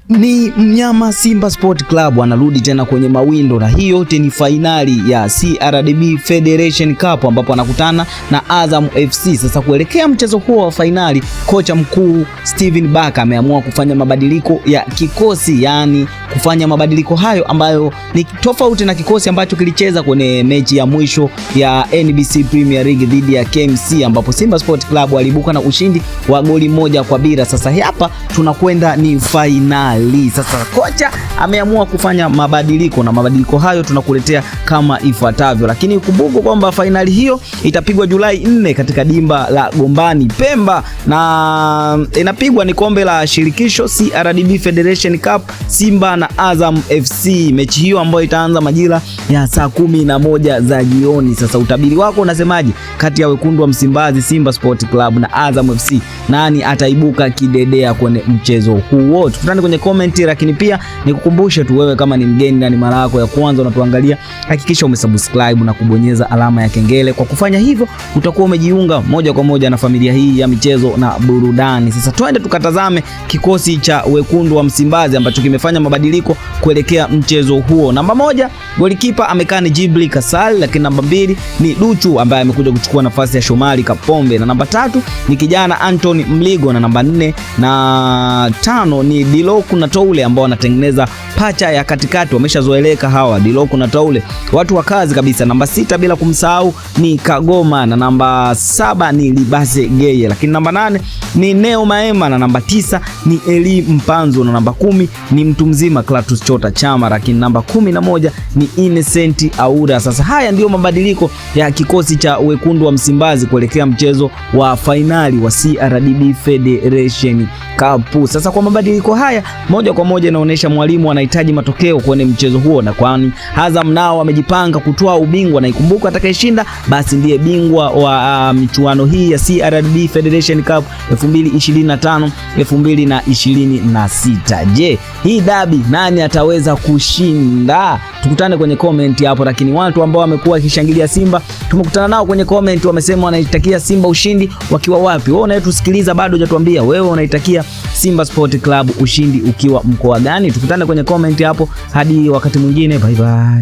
Ni mnyama Simba Sport Club wanarudi tena kwenye mawindo, na hiyo yote ni fainali ya CRDB Federation Cup ambapo wanakutana na Azam FC. Sasa kuelekea mchezo huo wa fainali, kocha mkuu Steven Baka ameamua kufanya mabadiliko ya kikosi, yani kufanya mabadiliko hayo ambayo ni tofauti na kikosi ambacho kilicheza kwenye mechi ya mwisho ya NBC Premier League dhidi ya KMC ambapo Simba Sport Club waliibuka na ushindi wa goli 1-0. Sasa hapa tunakwenda ni fainali. Sasa kocha ameamua kufanya mabadiliko, na mabadiliko hayo tunakuletea kama ifuatavyo, lakini ukumbuke kwamba fainali hiyo itapigwa Julai 4 katika dimba la Gombani Pemba, na inapigwa ni kombe la shirikisho CRDB Federation Cup, Simba na Azam FC. Mechi hiyo ambayo itaanza majira ya saa 11 za jioni. Sasa utabiri wako unasemaje kati ya wekundu wa Msimbazi Simba Sport Club na Azam FC? Nani ataibuka kidedea kwenye mchezo huo? Tukutane kwenye comment, lakini pia nikukumbushe tu, wewe kama ni mgeni na ni mara yako ya kwanza unatuangalia, hakikisha umesubscribe na kubonyeza alama ya kengele. Kwa kufanya hivyo utakuwa umejiunga moja kwa moja na familia hii ya michezo na burudani. Sasa twende tukatazame kikosi cha wekundu wa Msimbazi ambacho kimefanya mabadiliko kuelekea mchezo huo. Namba 1, golikipa amekaa ni Jibli Kasali, lakini namba 2 ni Duchu ambaye amekuja kuchukua nafasi ya Shomari Kapombe, na namba 3 ni kijana Anthony Mligo, na namba 4 na 5 ni Diloku na Toule ambao wanatengeneza pacha ya katikati. Wameshazoeleka hawa Diloku na Toule, watu wa kazi kabisa. Namba 6 bila kumsahau ni Kagoma, na namba 7 ni Libase Geye, lakini namba 8 ni Neo Maema, na namba 9 ni Eli Mpanzo, na namba 10 ni mtu mzima Clatous Chota Chama, lakini namba 11 ni Innocent Aura. Sasa haya ndio mabadiliko ya kikosi cha wekundu wa Msimbazi kuelekea mchezo wa fainali wa CRDB Federation Cup. Sasa kwa mabadiliko haya moja kwa moja inaonyesha mwalimu anahitaji matokeo kwenye mchezo huo, na kwani Azam nao wamejipanga kutoa ubingwa, na ikumbuka atakayeshinda basi ndiye bingwa wa michuano hii ya CRDB Federation Cup 2025 2026. Je, hii dabi nani ataweza kushinda? Tukutane kwenye comment hapo. Lakini watu ambao wamekuwa wakishangilia Simba tumekutana nao kwenye comment, wamesema wanaitakia Simba ushindi wakiwa wapi. Wewe unayetusikiliza bado hujatuambia wewe unaitakia Simba Sport Club ushindi ukiwa mkoa gani? Tukutane kwenye comment hapo, hadi wakati mwingine, bye bye.